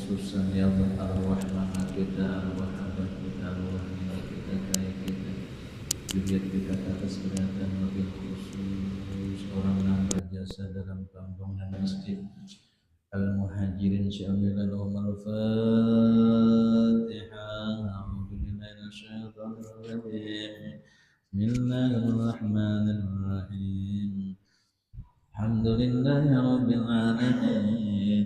susah ya Allah, arwah mama kita, arwah abah kita, arwah nenek kita, kakek kita, zuriat kita atas kesehatan lebih khusus orang yang berjasa dalam pembangunan masjid Al-Muhajirin syamil lahum al-Fatihah. A'udzu billahi minasyaitonir rajim. Bismillahirrahmanirrahim. Alhamdulillahi rabbil alamin.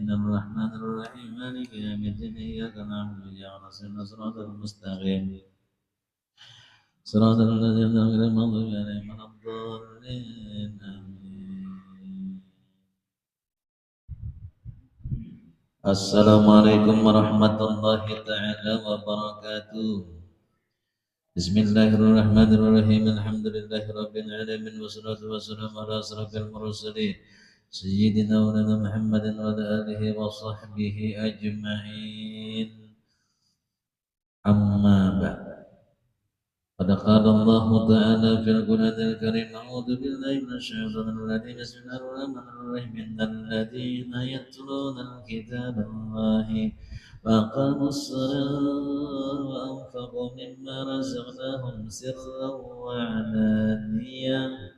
Ar-Rahmanir Rahim. Maliki yaumiddin. Iyyaka na'budu wa iyyaka nasta'in. Shiratal mustaqim. Shiratal ladzina an'amta 'alaihim ghairil maghdubi 'alaihim waladdallin. Assalamualaikum warahmatullahi ta'ala wabarakatuh. Bismillahirrahmanirrahim. Alhamdulillahi rabbil alamin. Wassalatu wassalamu ala asrafil mursalin Sayyidina wa nana Muhammadin wa ala alihi wa sahbihi ajma'in. Amma ba'd. Qad qala Allah ta'ala fil Qur'anil Karim. A'udzu billahi minasyaitonir rajim. Bismillahirrahmanirrahim. Innal ladzina yatluna kitaballahi wa aqamus salata wa anfaqu mimma razaqnahum sirran wa 'alaniyah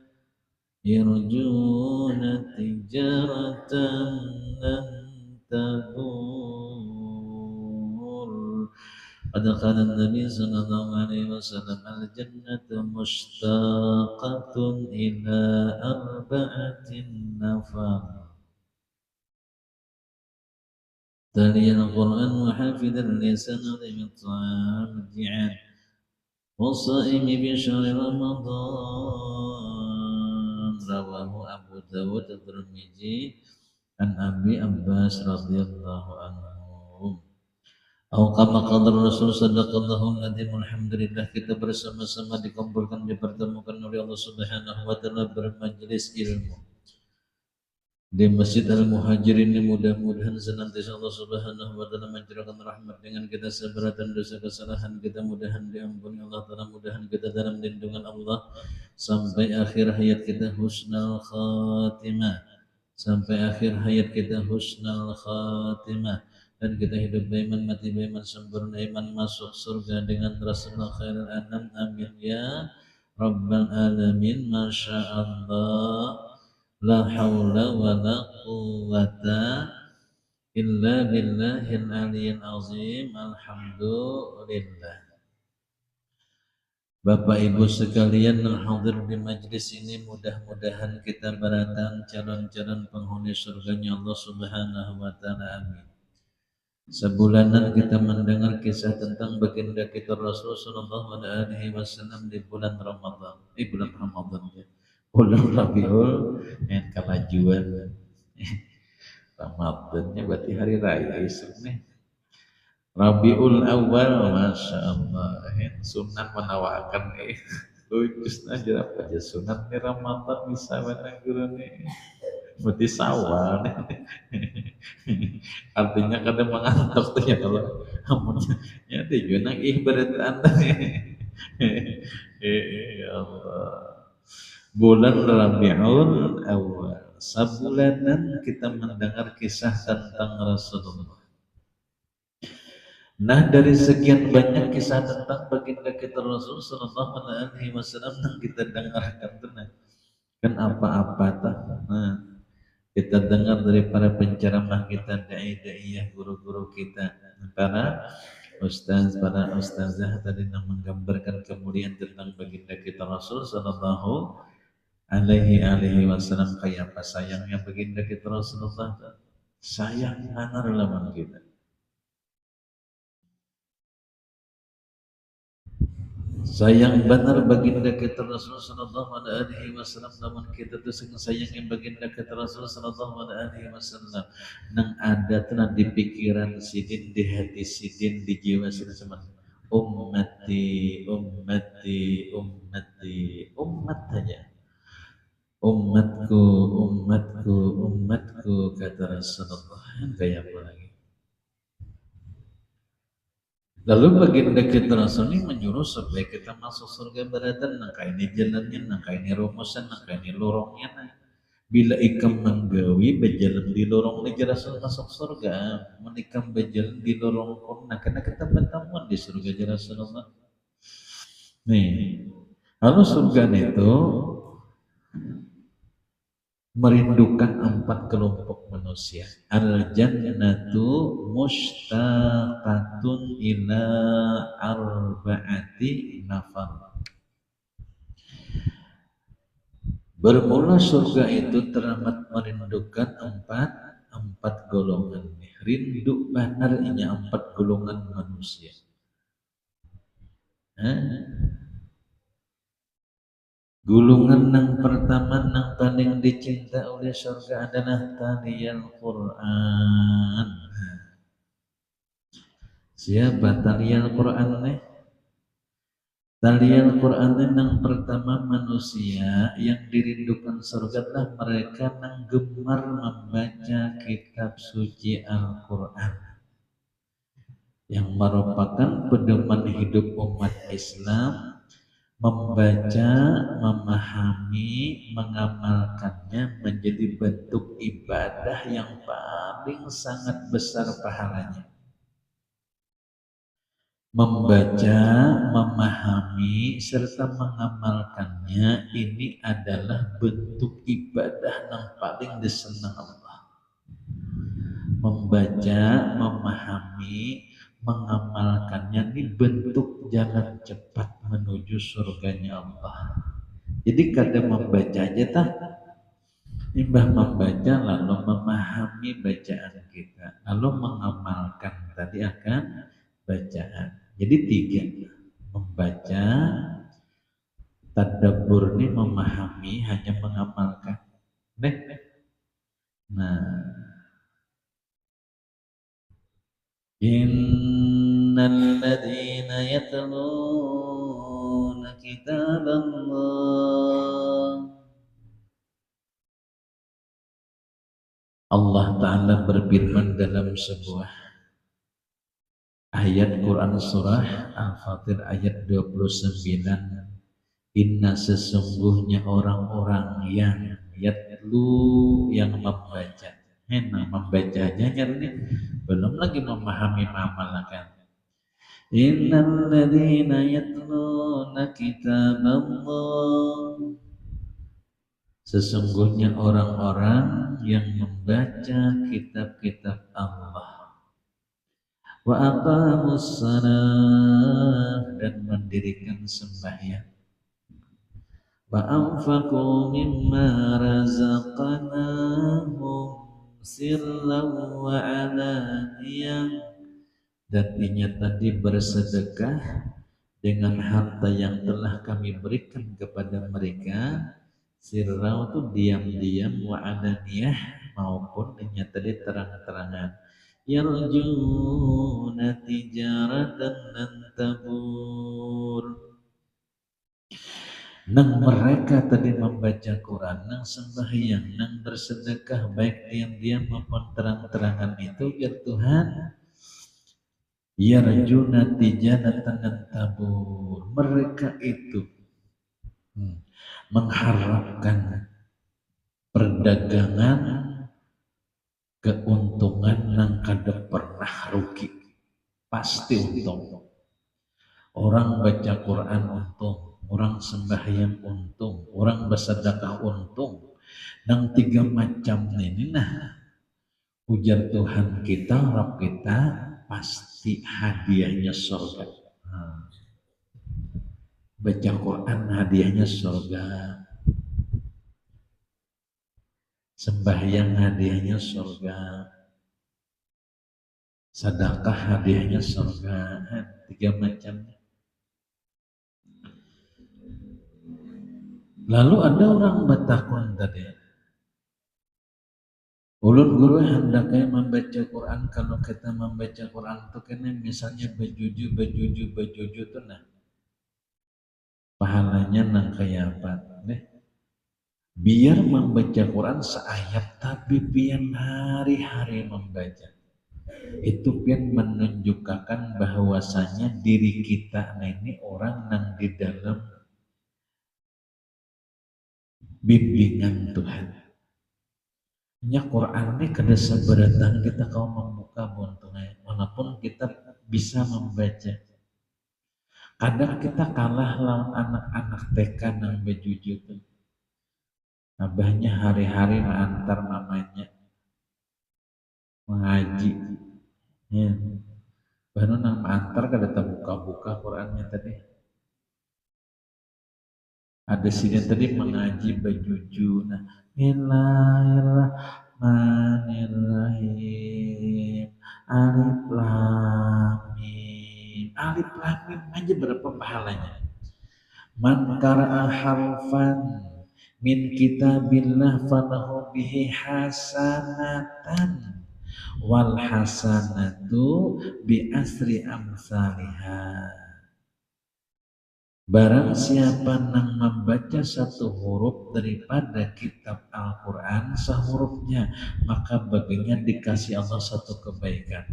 yarjuna tijaratan lan tabur. Qad qala an-nabi sallallahu alaihi wasallam al-jannatu mushtaqatun ila arba'atin nafar. تالي القرآن وحافظ اللسان عظيم الطعام الجيعان والصائم بشهر رمضان. رواه أبو داود الترمذي عن أبي عباس رضي الله عنهم. Au kama qala Rasul sallallahu alaihi wasallam. Alhamdulillah, kita bersama-sama dikumpulkan, dipertemukan oleh Allah Subhanahu wa taala bermajelis ilmu di Masjid Al-Muhajirin ini. Mudah-mudahan senantiasa Allah Subhanahu wa taala mencurahkan rahmat dengan kita seberatan dosa kesalahan kita, mudahan diampuni Allah taala, mudahan kita dalam lindungan Allah sampai akhir hayat kita husnul khatimah, sampai akhir hayat kita husnul khatimah, dan kita hidup beriman, mati beriman, sempurna iman, masuk surga dengan Rasulullah khairul anam. Amin ya rabbal alamin. Masya Allah, la haula wa la quwwata illa billahil aliyyil azim. Alhamdulillah. Bapak Ibu sekalian yang hadir di majlis ini, mudah-mudahan kita beratan calon-calon penghuni surganya Allah Subhanahu wa taala. Amin. Sebulanan kita mendengar kisah tentang baginda kita Rasul sallallahu alaihi wasallam di bulan Ramadan. Bulan Ramadan ya. Bulan Rabiul kemajuan. Ramadannya berarti hari raya istilahnya. Rabiul Awal, masya Allah. Sunan menawarkan lucu aja apa aja sunan nih Ramadan bisa mana guru nih. Berarti sawah. Artinya kadang mengantuk tuh ya kalau ya tujuan ibarat anda. Ya Allah. Bulan Rabiul Awal, sebulanan kita mendengar kisah tentang Rasulullah. Nah, dari sekian banyak kisah tentang baginda kita Rasul sallallahu alaihi wasallam yang kita dengarkan tenang. Kan apa-apa tak. Nah, kita dengar dari para penceramah kita, dai-daiyah, guru-guru kita, para ustaz, para ustazah tadi yang menggambarkan kemuliaan tentang baginda kita Rasul sallallahu alaihi wasallam. Kayak apa sayangnya baginda kita Rasulullah, sayang anak lawan kita. Sayang benar baginda kita Rasul sallallahu alaihi wasallam, namun kita tuh sayangnya baginda kita Rasul sallallahu alaihi wasallam nang ada tenan di pikiran sidin, di hati sidin, di jiwa sidin sama ummati ummati ummati, umat saja, umatku umatku umatku, kata Rasulullah. Kayak apa lagi? Lalu baginda kita Rasul ini menyuruh supaya kita masuk surga beratan. Nangka ini jalannya, nangka ini rumusnya, nangka ini lorongnya. bila ikam menggawi berjalan di lorong ni jelasan masuk surga, menikam berjalan di lorong kona karena kita bertemu di surga jelasan Allah. Nih, lalu surga itu merindukan 4 kelompok manusia. Al-jannatu mushtaqatun ila arba'ati nafar. Bermula surga itu teramat merindukan empat golongan. Rindu banarnya 4 golongan manusia. Gulungan yang pertama yang paling dicinta oleh surga adalah taliyal Quran. Siapa taliyal Quran nih? Taliyal Quran yang pertama manusia yang dirindukan surga adalah mereka yang gemar membaca kitab suci Al-Quran yang merupakan pedoman hidup umat Islam. Membaca, memahami, mengamalkannya menjadi bentuk ibadah yang paling sangat besar pahalanya. Membaca, memahami, serta mengamalkannya ini adalah bentuk ibadah yang paling disenang Allah. Membaca, memahami, mengamalkannya ini bentuk jalan cepat menuju surganya Allah. Jadi kadang membaca aja tak, imbah membaca lalu memahami bacaan kita, lalu mengamalkan tadi akan bacaan. Jadi 3, membaca, tadabbur ini memahami, hanya mengamalkan. Nah, innal ladzina yatluna kitaballah. Allah Ta'ala berfirman dalam sebuah ayat Quran surah Al-Fatir ayat 29, inna sesungguhnya orang-orang yang yatlu yang membaca. Membaca aja nih, belum lagi memahami mengamalkan. Innal ladzina yatluna kitaballah, sesungguhnya orang-orang yang membaca kitab-kitab Allah, wa aqamus shalah, dan mendirikan sembahyang, wa anfaqu mimma razaqnahum sirran wa alaniyah, dan ingat tadi bersedekah dengan harta yang telah kami berikan kepada mereka, sirran itu diam-diam, wa alaniyah maupun ingat tadi terang-terangan. Yarjuna tijaratan lan tabur. Nang mereka tadi membaca Quran, nang sembahyang, nang bersedekah baik diam-diam maupun terang-terangan itu, ya Tuhan, yarjuna tijaratan lan tabur. Mereka itu mengharapkan perdagangan, keuntungan nang kada pernah rugi, pasti untung. Orang baca Quran untung, orang sembahyang untung, orang bersedekah untung. Nang 3 macam ini nah, ujar Tuhan kita, Rabb kita, pasti hadiahnya surga. Baca Quran hadiahnya surga, sembahyang hadiahnya surga, sedekah hadiahnya surga. 3 macam. Lalu ada orang bertakwa tadi, ulun guru hendaknya membaca Quran. Kalau kita membaca Quran itu kan misalnya bajuju tuh nah, pahalanya nang kayak apa nih? Biar membaca Quran seayat tapi pian hari-hari membaca, itu pian menunjukkan bahwasanya diri kita nah ini orang nang di dalam bimbingan Tuhan. Nya Quran ini kada seberatan kita kau membuka buntungnya, walaupun kita bisa membaca. Kadang kita kalah lawan anak-anak TK nang bejuju tuh. Abahnya hari-hari antar mamanya mengaji. Ya. Baru nang antar kada buka-buka Qurannya tadi. Ada sini tadi mengaji bejuju. Nah, Bismillahirrahmanirrahim. Alif lam mim. Alif lam mim aja berapa pahalanya? Man qara'a harfan min kitabillah falahu bihi hasanatan wal hasanatu bi asri amsalihha. Barang siapa yang membaca satu huruf daripada kitab Al-Quran sehurufnya, maka baginya dikasih Allah satu kebaikan.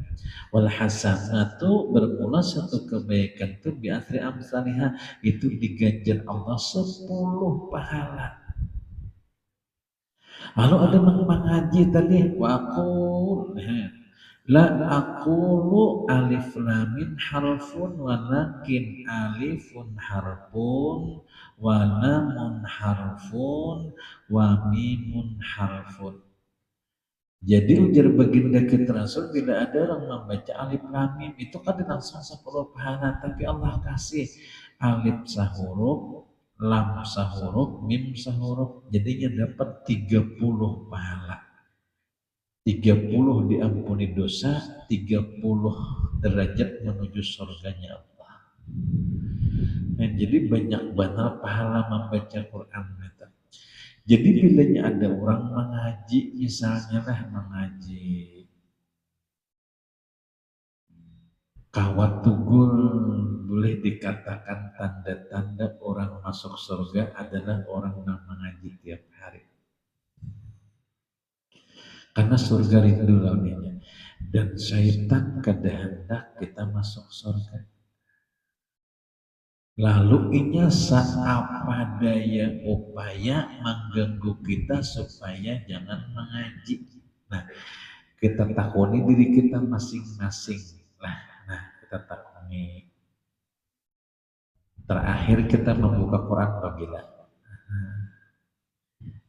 Wal hasanatu bermula satu kebaikan itu biasri amsalihha, itu diganjar Allah 10 pahala. Lalu ada mengaji tadi waqul la aqulu alif lamin harfun walakin alifun harfun wa lamun harfun wa mimun harfun. Jadi ujar baginda kita Rasul, bila ada orang membaca alif lam mim itu kan langsung 10 pahala, tapi Allah kasih alif sahuruf, lam sahuruf, mim sahuruf, jadinya dapat 30 pahala. 30 diampuni dosa, 30 derajat menuju surganya Allah. Nah, jadi banyak banget pahala membaca Quran. Jadi bilanya ada orang mengaji, misalnya lah mengaji kawat tugul, boleh dikatakan tanda-tanda orang masuk surga adalah orang yang mengaji tiap hari. Karena surga rindu lawannya. Dan syaitan kada hendak kita masuk surga. Lalu inya apa daya upaya mengganggu kita supaya jangan mengaji. Nah, kita takuni diri kita masing-masing. Nah, kita takuni. Terakhir kita membuka Quran apabila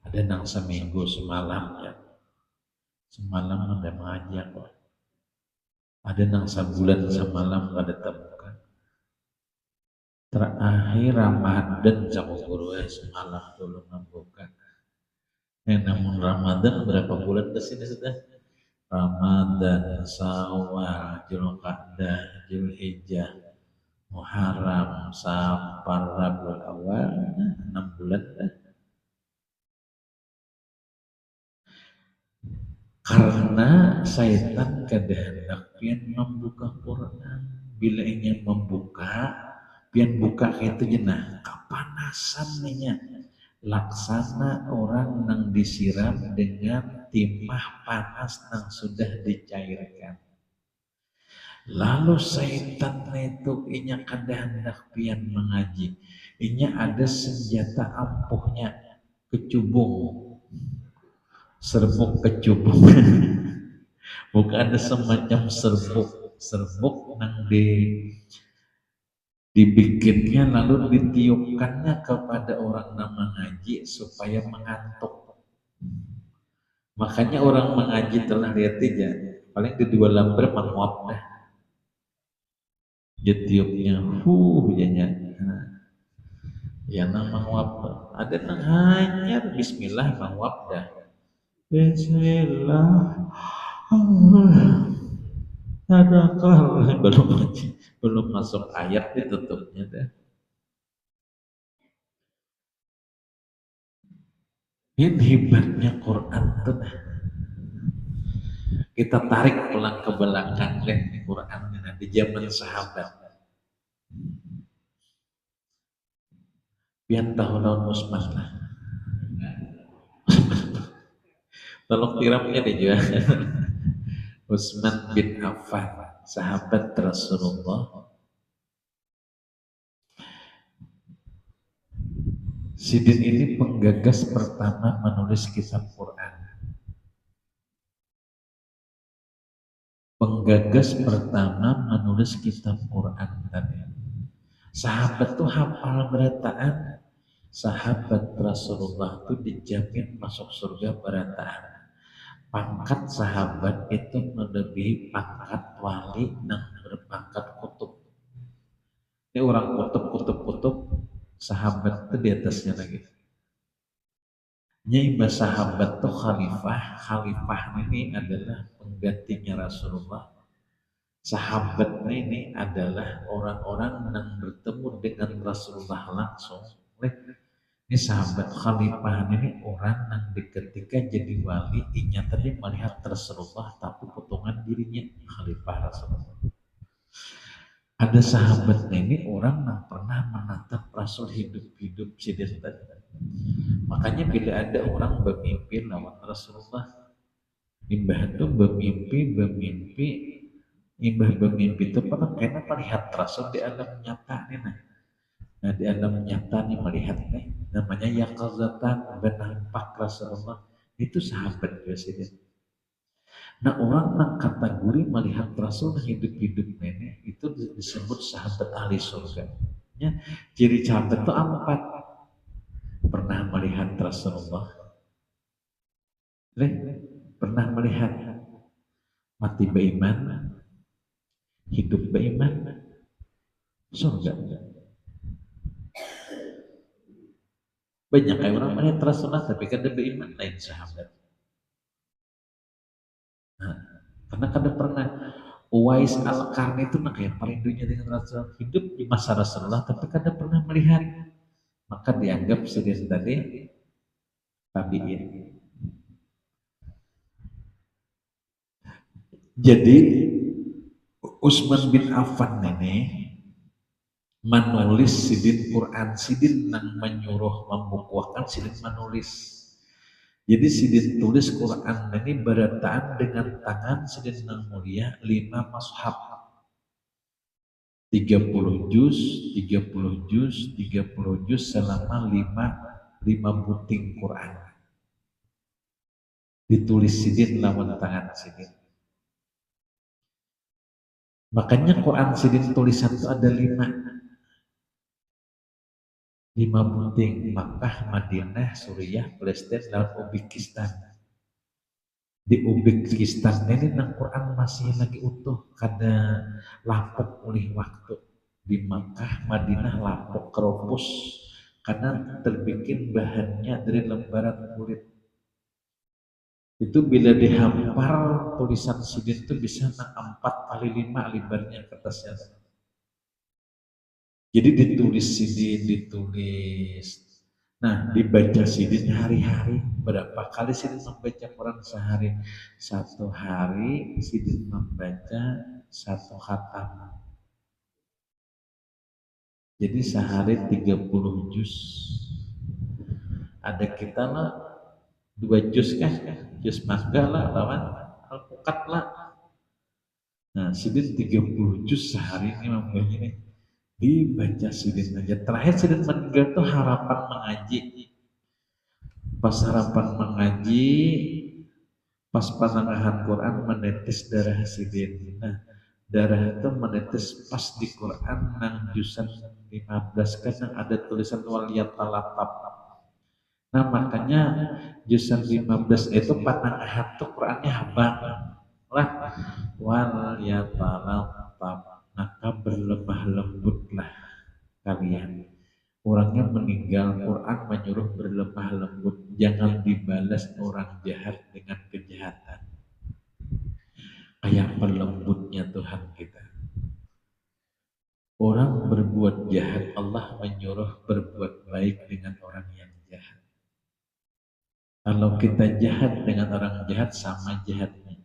ada nang seminggu semalam ya. Semalam ada mengaji kok. Ada nang sebulan semalam ada temukan. Terakhir Ramadan sama guru semalam dulu membuka. Namun Ramadan berapa bulan ke sini sudah? Ramadan, Syawal, Dzulqa'dah, Dzulhijjah, Muharram, Safar, Rabiul Awal, 6 bulan dah. Karena syaitan kada hendak pian membuka Quran. Bila ingin membuka, pian buka itu jenah kepanasan nya. Laksana orang yang disiram dengan timah panas yang sudah dicairkan. Lalu syaitan itu inya kada hendak pian mengaji. Inya ada senjata ampuhnya kecubung. Serbuk kecubung. Bukan ada semacam serbuk yang dibikinnya lalu ditiupkannya kepada orang yang mengaji supaya mengantuk. Makanya orang mengaji telah lihat aja, paling di 2 lembar menguap dah. Ditiupnya, jadinya. Ya nang menguap, ada nang hanya Bismillah menguap dah. Bismillah. Adakah belum masuk ayat ditutupnya dah. Ini hebatnya Quran tuh. Kita tarik pulang ke belakang di Quran di zaman sahabat. Pian tahun Usman lah. Tolong tiramnya deh juga. Utsman bin Affan, sahabat Rasulullah. Sidin ini penggagas pertama menulis kitab Quran. penggagas pertama menulis kitab Quran tadi. Sahabat tuh hafal berataan. Sahabat Rasulullah tuh dijamin masuk surga berataan. Pangkat sahabat itu melebihi pangkat wali dan berpangkat kutub. Ini orang kutub, sahabat itu di atasnya lagi. Nyai sahabat tuh khalifah, khalifah ini adalah penggantinya Rasulullah. Sahabat ini adalah orang-orang yang bertemu dengan Rasulullah langsung. Ini sahabat khalifah ini orang yang ketika jadi wali tadi melihat Rasulullah tapi potongan dirinya khalifah Rasulullah. Ada sahabat ini orang yang pernah menatap Rasul hidup-hidup sidin. Makanya bila ada orang bermimpi lawan Rasulullah, imbah itu bermimpi, imbah bermimpi itu pernah karena melihat Rasul di alam nyata nih. Nah di alam nyata nih melihat nih, namanya yaqazatan, bernampak Rasulullah, itu sahabat presiden. Nah orang yang kategori melihat Rasul hidup-hidup nenek itu disebut sahabat ahli surga. Ya, ciri sahabat itu 4. Pernah melihat Rasulullah, pernah melihat mati beriman, hidup beriman, surga. Banyak kayak orang melihat Rasulullah tapi kan dia beriman lain sahabat. Nah, karena kada pernah Uwais Al-Qarni itu kayak perindunya dengan Rasulullah, hidup di masa Rasulullah tapi kada pernah melihat, maka dianggap serius tadi tabiin. Jadi Utsman bin Affan ini menulis sidin Quran, sidin yang menyuruh membukukan sidin menulis. Jadi sidin tulis Quran ini berataan dengan tangan sidin yang mulia 5 mushaf. 30 juz, 30 juz, 30 juz selama 5 buting Quran. Ditulis sidin lawan tangan sidin. Makanya Quran sidin tulisan itu ada 5 buting, Makkah, Madinah, Suriah, Palestina, dan Uzbekistan. Di Uzbekistan ini nang Quran masih lagi utuh, kada lapuk oleh waktu. Di Makkah, Madinah lapuk keropos karena terbikin bahannya dari lembaran kulit. Itu bila dihampar tulisan sidin itu bisa 4 kali 5 lebarnya kertasnya. Jadi ditulis sidin, ditulis. Nah, dibaca sidin hari-hari. Berapa kali sidin membaca Quran sehari? 1 hari sidin membaca 1 khatam. Jadi sehari 30 juz. Ada kita lah 2 juz kan? Juz mangga lah lawan alpukat lah. Nah, sidin 30 juz sehari ini membacanya nih. Dibaca sidin aja. Terakhir sidin meninggal tuh harapan mengaji. Pas harapan mengaji, pas penengahan Quran menetes darah sidin. Nah, darah itu menetes pas di Quran nang jusan 15 kan yang ada tulisan waliyatalatap. Nah, makanya jusan 15 itu penengahan tuh Qurannya habang lah waliyatalatap. Maka berlemah lembutlah kalian. Orangnya meninggal, Quran menyuruh berlemah lembut. Jangan dibalas orang jahat dengan kejahatan. Kayak pelembutnya Tuhan kita. Orang berbuat jahat, Allah menyuruh berbuat baik dengan orang yang jahat. Kalau kita jahat dengan orang jahat, sama jahatnya.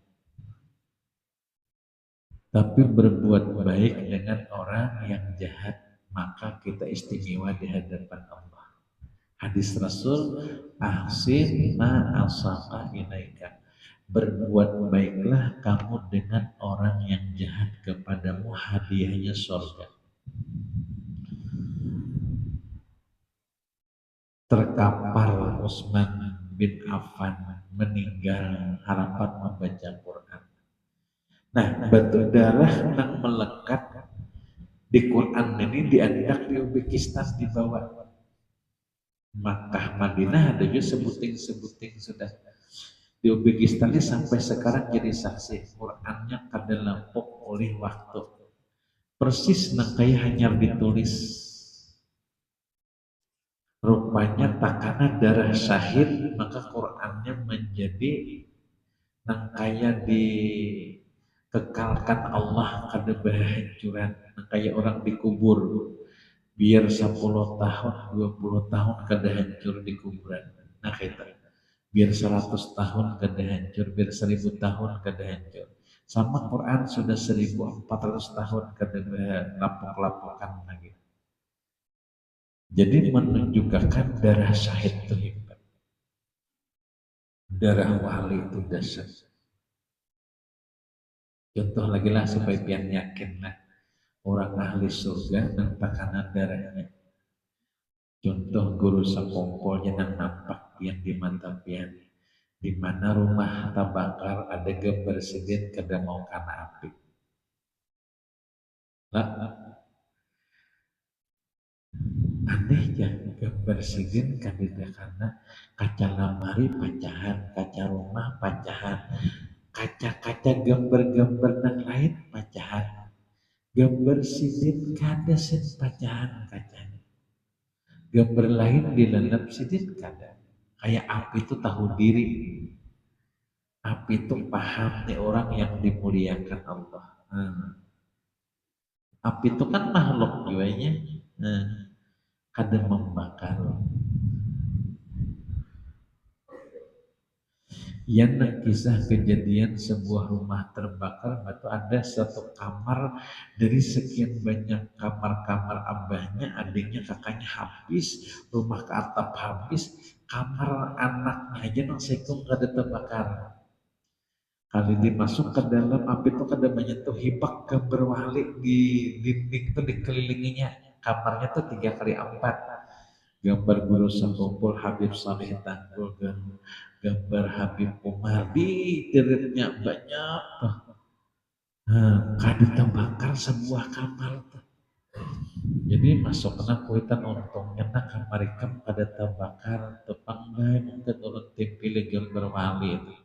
Tapi berbuat baik dengan orang yang jahat, maka kita istimewa di hadapan Allah. Hadis Rasul, ahsin ma asaka ilaika. Berbuat baiklah kamu dengan orang yang jahat kepadamu, hadiahnya surga. Terkapar Utsman bin Affan meninggal harapan membaca Quran. Nah, batu darah yang melekat di Quran ini diandak di Uzbekistan di bawah Makkah Madinah ada juga sebuting-sebuting sudah di Uzbekistan ini sampai sekarang jadi saksi Qurannya kada lampuk oleh waktu persis nang kayak hanya ditulis rupanya takana darah syahid maka Qurannya menjadi nang kayak dikekalkan Allah kada berhancuran nang kayak orang dikubur biar 10 tahun 20 tahun kada hancur di kuburan nah kita biar 100 tahun kada hancur biar 1000 tahun kada hancur sama Quran sudah 1400 tahun kada lampok-lampokan lagi jadi menunjukkan darah syahid itu hebat darah wali itu dahsyat contoh lagi lah supaya pian yakin lah orang ahli surga dan tekanan darahnya contoh guru sekongkolnya yang nampak pian di mata pian di mana rumah terbakar ada gambar sidin kada mau kena api lah anehnya gambar sidin kada karena kaca lamari pecahan kaca rumah pecahan kaca-kaca gambar-gambar yang lain pecahan gambar sidin kada sen pecahan kacanya gambar lain dilalap sidin kada kayak api itu tahu diri api itu paham nih orang yang dimuliakan Allah api itu kan makhluk jiwanya kada membakar yang kisah kejadian sebuah rumah terbakar itu ada satu kamar dari sekian banyak kamar-kamar abahnya adiknya kakaknya habis rumah ke atap habis kamar anaknya aja nang sekung kada terbakar kali dimasuk ke dalam api itu kada menyentuh hibak gambar wali di dinding itu dikelilinginya kamarnya tuh 3x4 gambar guru sekumpul Habib Saleh Tanggul gambar Habib Umar di tiritnya banyak kada terbakar sebuah kamar tuh. Jadi masuk kena kuitan untungnya nak kamar ikam kada terbakar tepang bae mungkin urut pilih gambar wali itu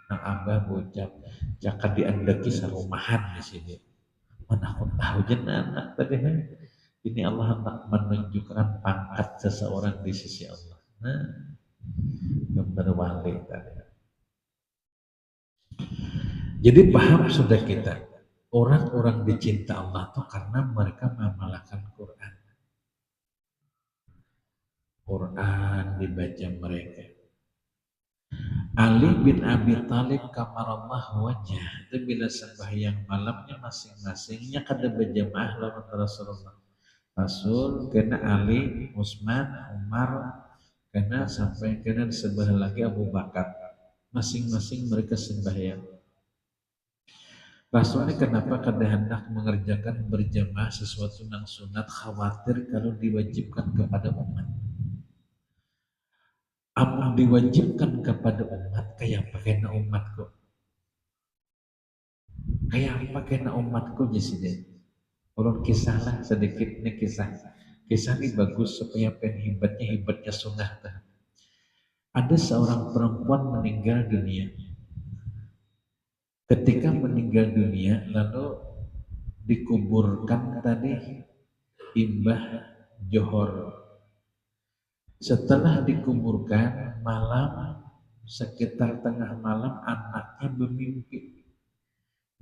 nang abah bocap jakat diandaki sarumahan di sini mana aku tahu anak tadi ini Allah hendak menunjukkan pangkat seseorang di sisi Allah nah gambar wali tadi jadi paham sudah kita orang-orang dicinta Allah tuh karena mereka mengamalkan Quran dibaca mereka Ali bin Abi Thalib kamarallah wajah itu bila sembahyang malamnya masing-masingnya kada berjamaah lawan Rasulullah Rasul kena Ali, Utsman, Umar kena sampai kena sebelah lagi Abu Bakar masing-masing mereka sembahyang Rasul ini kenapa kada hendak mengerjakan berjamaah sesuatu yang sunat khawatir kalau diwajibkan kepada umat amun diwajibkan kepada umat kayak apa kena umatku kayak apa kena umatku jadi ulun kisah lah sedikit ini kisah ini bagus supaya hebatnya sunnah ada seorang perempuan meninggal dunia ketika meninggal dunia lalu dikuburkan tadi imbah johor setelah dikuburkan malam sekitar tengah malam anaknya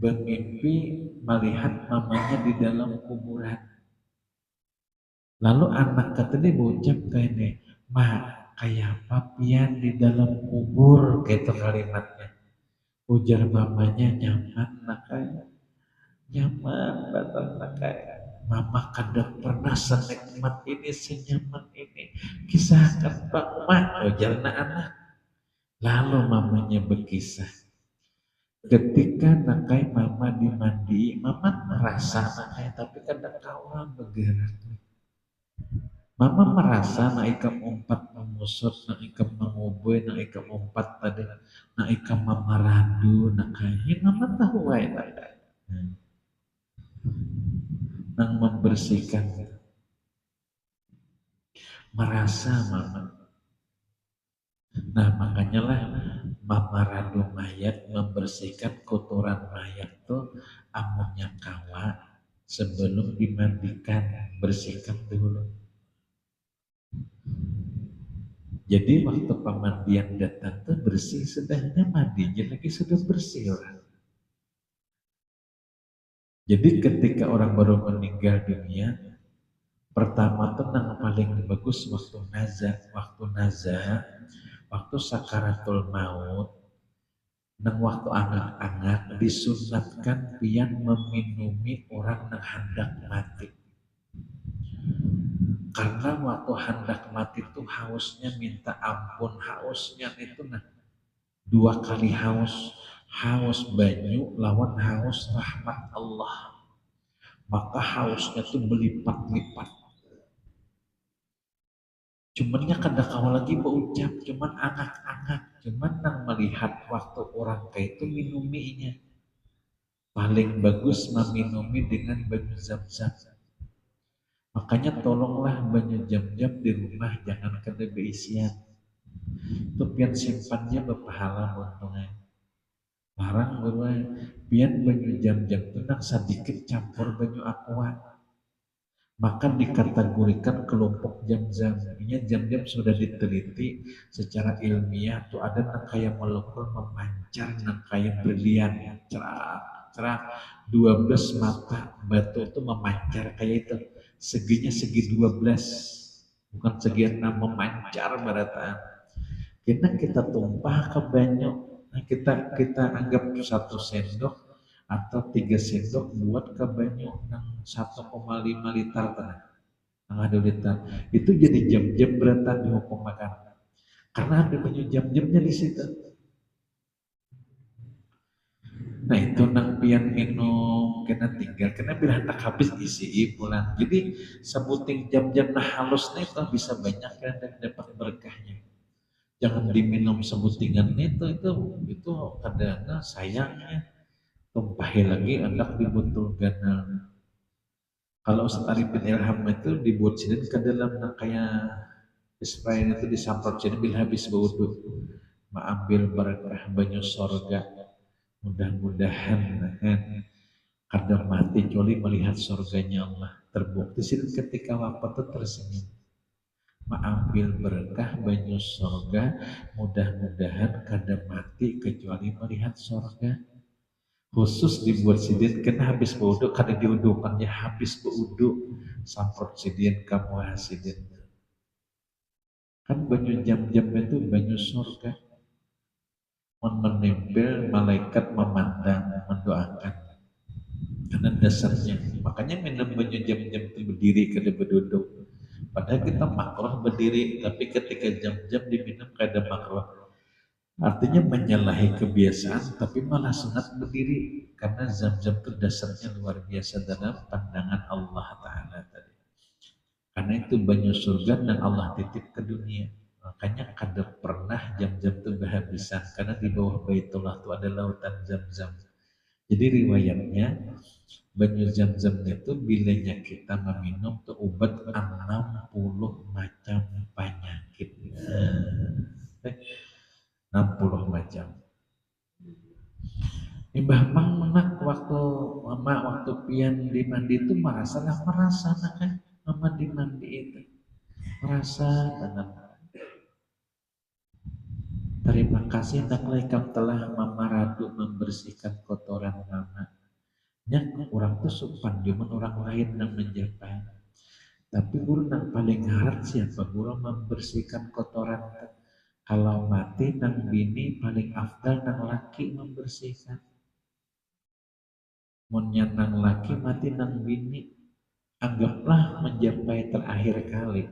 bermimpi melihat mamanya di dalam kuburan lalu anak kata dia berucap kayak kayak apa pian di dalam kubur gitu kalimatnya ujar mamanya nyaman kayak nyaman batang kayak mama kada pernah senikmat ini senyaman ini kisahkan Pak Mak ujar anak lalu mamanya berkisah ketika nakai mama dimandi mama merasa nakai tapi kadang kawan bergerak mama merasa naik umpat mengusut, na ikam menguboy, na ikam umpat tadi, na ikam memaradu, na kaya nama tahu wae tadi. Nang membersihkan, merasa mama. Nah makanya lah memaradu mayat, membersihkan kotoran mayat tuh amunnya kawa sebelum dimandikan, bersihkan dulu. Jadi waktu pemandian datang tuh bersih, sedangnya mandinya lagi sudah bersih orang. Jadi ketika orang baru meninggal dunia, pertama tuh yang paling bagus waktu sakaratul maut, nang waktu anak-anak disunatkan pian meminumi orang yang hendak mati. Karena waktu hendak mati itu hausnya minta ampun, hausnya itu nah 2 kali haus banyu lawan haus rahmat Allah. Maka hausnya tuh berlipat-lipat. Cumannya kada kawa lagi berucap, cuman angak-angak, cuman nang melihat waktu orang kayak itu minuminya. Paling bagus meminumi dengan banyu zam-zam. Makanya tolonglah banyu jam-jam di rumah jangan kena beisian. Itu pian simpannya berpahala untungnya. Larang bahwa pian banyu jam-jam itu nak sedikit campur banyu aqua. Maka dikategorikan kelompok jam-jam. Artinya jam-jam sudah diteliti secara ilmiah tuh ada yang kayak molekul memancar, yang kayak berlian, cerah 12 mata batu itu memancar kayak itu. Seginya segi 12, bukan segi 6 memancar barataan. Kita tumpah ke banyu, nah kita anggap 1 sendok atau 3 sendok buat ke banyu yang 1,5 liter tanah, ada liter. Itu jadi jam-jam beratan dihukum makan. Karena ada banyu jam-jamnya di situ. Nah itu nang pian minum kena tinggal, kena bila hendak habis isi bulan. Jadi sebuting jam-jam nah halusnya itu bisa banyak kan dan dapat berkahnya. Jangan diminum sebutingan itu kadang sayangnya tumpahi lagi hendak dibutulkan. Kalau Ustaz Arifin Ilham itu dibuat sini ke dalam kayak spray itu disamprot sini bila habis berwudu, mengambil berkah banyu sorga. Mudah-mudahan kadar mati joli melihat surganya Allah. Terbukti sih ketika wafat itu tersenyum. Mengambil berkah banyu surga, mudah-mudahan kadar mati kecuali melihat surga. Khusus dibuat sidin kena habis berwudu, karena diudukannya habis berwudu samprot sidin kamu hasidin. Kan banyu jam-jam itu banyu surga. Menempel malaikat memandang, mendoakan. Karena dasarnya, makanya minum banyu jam-jam itu berdiri kada berduduk. Padahal kita makruh berdiri, tapi ketika jam-jam diminum kada makruh. Artinya menyalahi kebiasaan, tapi malah sunat berdiri. Karena zam-zam itu dasarnya luar biasa dalam pandangan Allah Ta'ala tadi. Karena itu banyu surga dan Allah titip ke dunia. Makanya kada pernah jam-jam itu kehabisan. Karena di bawah Baitullah itu ada lautan zam-zam. Jadi riwayatnya banyu zam-zam itu bilanya kita meminum itu obat 60 macam penyakit. 60 macam. Mbah Mang menak waktu pian di mandi itu merasa kan mandi itu. Merasa tenang. Terima kasih Naklaikam telah memaradu membersihkan kotoran mama. Yang orang tuh sopan, cuma orang lain yang menjapai. Tapi guru yang paling harap siapa? Guru membersihkan kotoran. Kalau mati nang bini paling afdal nang laki membersihkan. Munnya nang laki mati nang bini, anggaplah menjapai terakhir kali.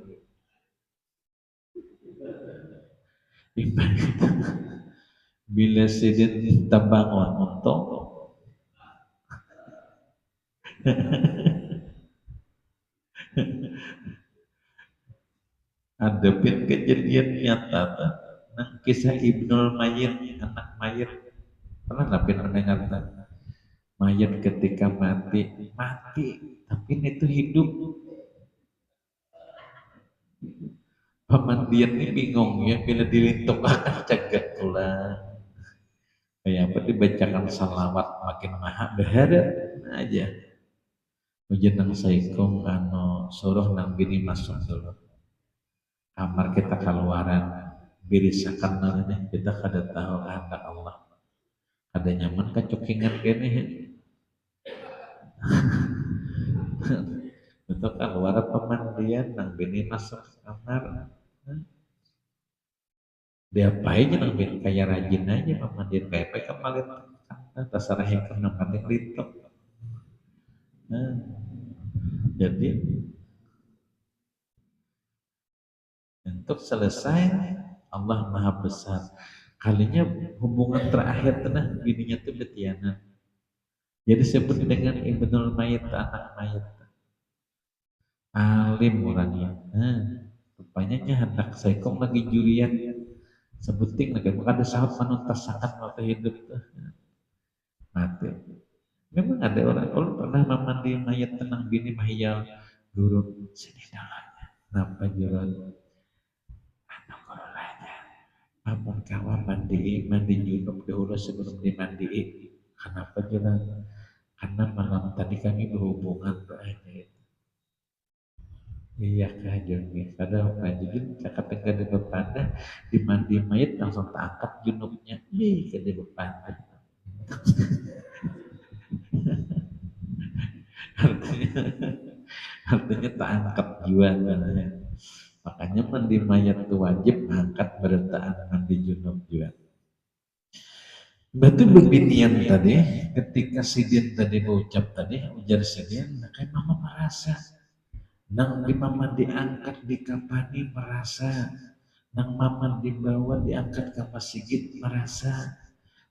Bila sidin tabangon untuk Adepin kejadian nyata tuh. Nah, kisah Ibnul Mayyit, anak mayit. Pernah tapi mendengar tuh? Mayat ketika mati, mati, tapi itu hidup. Pemandian ini bingung ya, bila dilintuk akan cegah pula. Kayak apa dibacakan salawat makin maha berharap aja. Ujian nang saikong suruh nang bini masuk dulu. Kamar kita keluaran, birisakan nanya kita kada tahu kehendak Allah. Kada nyaman kecokingan kene. Itu keluar pemandian nang bini masuk kamar. Diapain nang bini kayak rajin aja pemandian kayak kemarin terserah yang kena paling lintok. Nah, jadi untuk selesai Allah Maha Besar. Kalinya hubungan terakhir tenah bininya tuh betiana. Jadi sebut dengan Ibnul Mayit, anak mayit. Alim orangnya. Rupanya hendak saikom lagi jurian. Sebuting lagi bukan ada sahabat manuntas sakat waktu hidup tuh. Mati. Memang ada orang pernah memandi mayat tenang bini mahiyal guru sini tangannya. Napa juran? Anak korolanya. Amun kawan mandi junub dahulu sebelum dimandiin. Kenapa juran? Karena malam tadi kami berhubungan banyak. Iya kah Joni, kadang panjangin kakak tengah di berpanda dimandi mayat langsung tak angkat junubnya, ke di berpanda. artinya tak angkat jiwa katanya. Makanya mandi mayat itu wajib angkat bertaan mandi junub juga. Batu berbinian tadi, ketika Sidin tadi berucap tadi, ujar Sidin, kayak mama merasa, nang di mama diangkat di kapani merasa, nang mama dibawa diangkat ke Sigit merasa,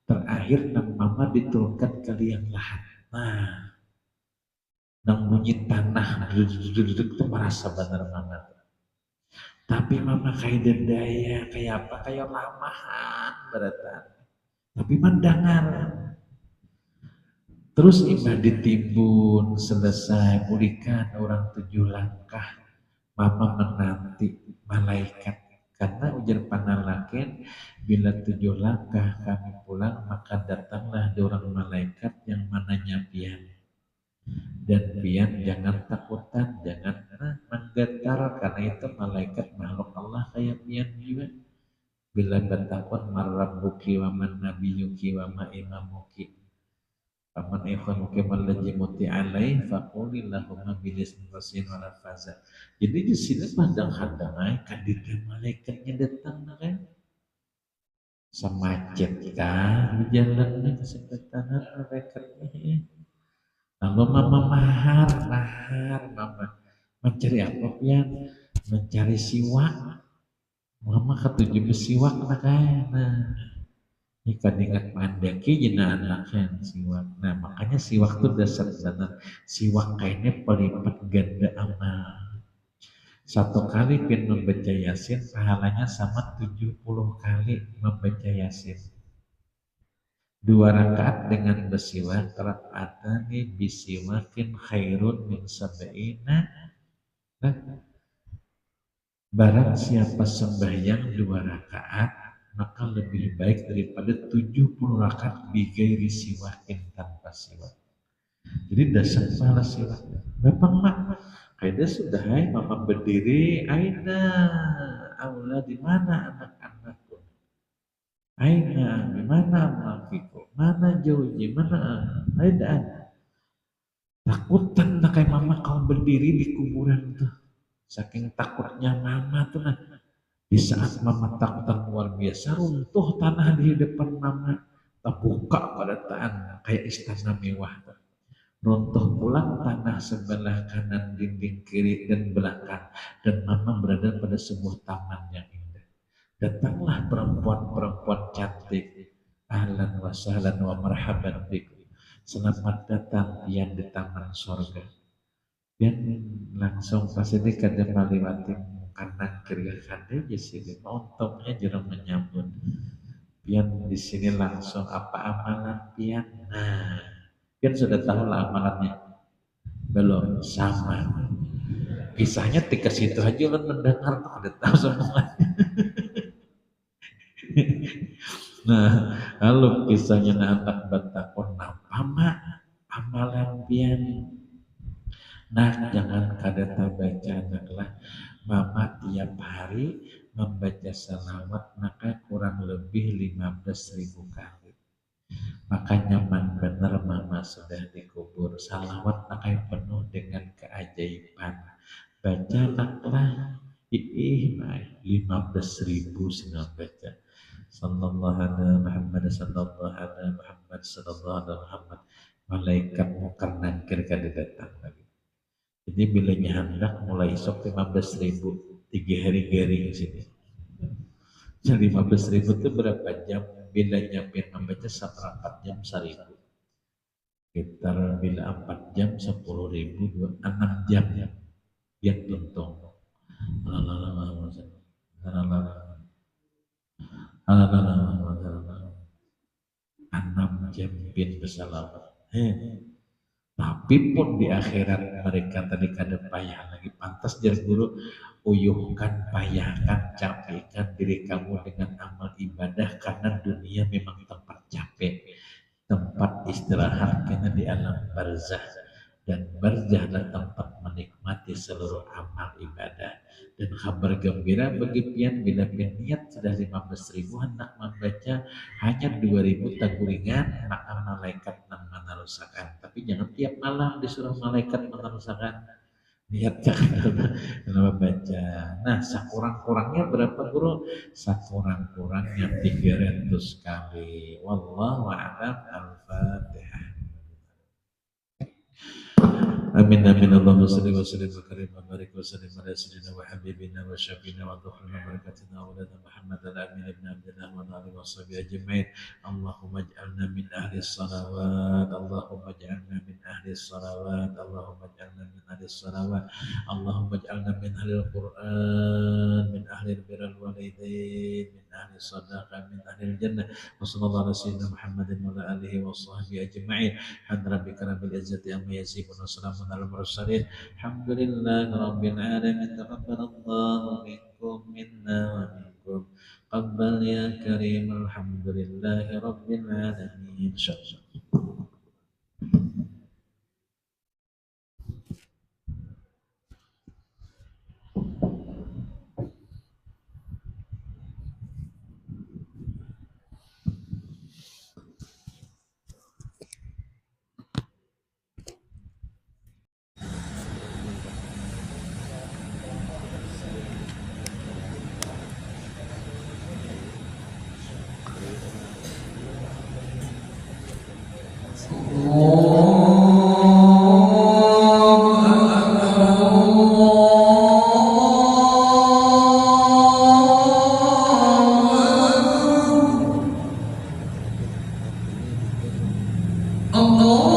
terakhir nang mama diturunkan ke liang lahat. Nah, nang bunyi tanah duduk itu merasa benar banget. Tapi mama kayak dendaya, kayak apa, kayak lamahan beratan. Tapi mendengar. Terus imbah ditimbun, selesai pulihkan orang 7 langkah. Mama menanti malaikat. Karena ujar panalakin, bila 7 langkah kami pulang, maka datanglah orang malaikat yang mananya pian. Dan pian jangan takutan, jangan menggetar, karena itu malaikat makhluk Allah kayak pian juga. Bila bertakun marrabbuki wa man nabiyuki wa ma imamuki. Paman ikhwanuki mallaji muti alaih faqulillahumma bilismi wasin walafaza. Jadi di sini pandang-pandang kandidat malaikatnya datang kan. Semacet kan jalannya kesempatan malaikatnya. Lalu mama mahar mama mencari apa pian? Mencari siwak. Mama ketujuh bersiwak nah ikan ingat mandeki jina anaknya siwak. Nah makanya siwak itu dasar sana. Siwak kayaknya pelipat ganda amal. 1 kali pin membaca yasin pahalanya sama 70 kali membaca yasin. 2 rakaat dengan bersiwak rakaatani bisiwakin khairun min sab'ina. Nah, barang siapa sembahyang 2 rakaat maka lebih baik daripada 70 rakaat bigairi siwakin tanpa siwak. Jadi dasar salah siwak. Bapak mak, kayaknya sudah mama berdiri, aina, Allah di mana anak-anakku? Aina, di mana makiku? Mana jauhnya? Mana? Aina. Takutan nak kayak mama kau berdiri di kuburan tuh. Saking takutnya mama tuh nah. Di saat mama takutan luar biasa, runtuh tanah di depan mama. Terbuka pada tanah kayak istana mewah. Runtuh pulang tanah sebelah kanan dinding kiri dan belakang. Dan mama berada pada sebuah taman yang indah. Datanglah perempuan-perempuan cantik. Ahlan wa sahlan wa marhaban bikum. Selamat datang pian di taman sorga. Dan langsung pas ini kada melewati kanan kiri kanan di sini untungnya jarang menyambut pian di sini langsung apa amalan pian. Nah, pian sudah tahu lah amalannya belum sama. Kisahnya tika situ aja kan mendengar tuh udah tahu semua. Nah, lalu kisahnya anak batakon apa mak amalan pian. Nah, jangan kadata baca anaklah mama tiap hari membaca salawat maka kurang lebih 15.000 kali. Maka nyaman benar mama sudah dikubur. Salawat maka penuh dengan keajaiban. Baca anaklah 15.000 sudah baca. Sallallahu alaihi Muhammad sallallahu alaihi Muhammad sallallahu alaihi Muhammad. Malaikat munkar nakir kada datang lagi. Jadi bilanya hendak mulai esok 15.000 3 hari garing sini. Jadi 15.000 itu berapa jam? Bilanya pin membaca 4 jam 1.000. Sekitar bila 4 jam 10.000 6 jam ya. Yang tuntung. Enam jam pin bersalawat. Tapi pun di akhirat mereka tadi kada payah lagi pantas jar guru uyuhkan, payahkan, capekkan diri kamu dengan amal ibadah karena dunia memang tempat capek, tempat istirahat karena di alam barzah dan barzah adalah tempat menikmati seluruh amal ibadah. Dan kabar gembira bagi pian bila pian niat sudah 15.000 hendak membaca hanya 2.000 taguringan maka malaikat menerusakan. Tapi jangan tiap malam disuruh malaikat menerusakan. Niat jangan membaca. Nah, sekurang-kurangnya berapa guru? Sekurang-kurangnya 300 kali. Wallahu a'lam. Al-Fatihah. Amin amin Allahumma salli wa sallim wa karim wa barik wa sallim ala sayyidina wa habibina wa syafiina wa dhuhrina barakatina wa lana Muhammad al-amin ibn Abdullah wa alihi wa sahbihi ajma'in. Allahumma ij'alna min ahli salawat, Allahumma ij'alna min ahli salawat, Allahumma ij'alna min ahli salawat, Allahumma ij'alna min ahli al-Qur'an, min ahli birrul walidain, min ahli sadaqah, min ahli al-jannah. Wa sallallahu ala sayyidina Muhammadin wa ala alihi wa sahbihi ajma'in. Hadra rabbika rabbil izzati amma yasifun wa salamun alal mursalin. Alhamdulillahi rabbil alamin. Taqabbalallahu minkum minna wa minkum. Qabbal ya karim. Alhamdulillahi rabbil alamin. Insyaallah. Allah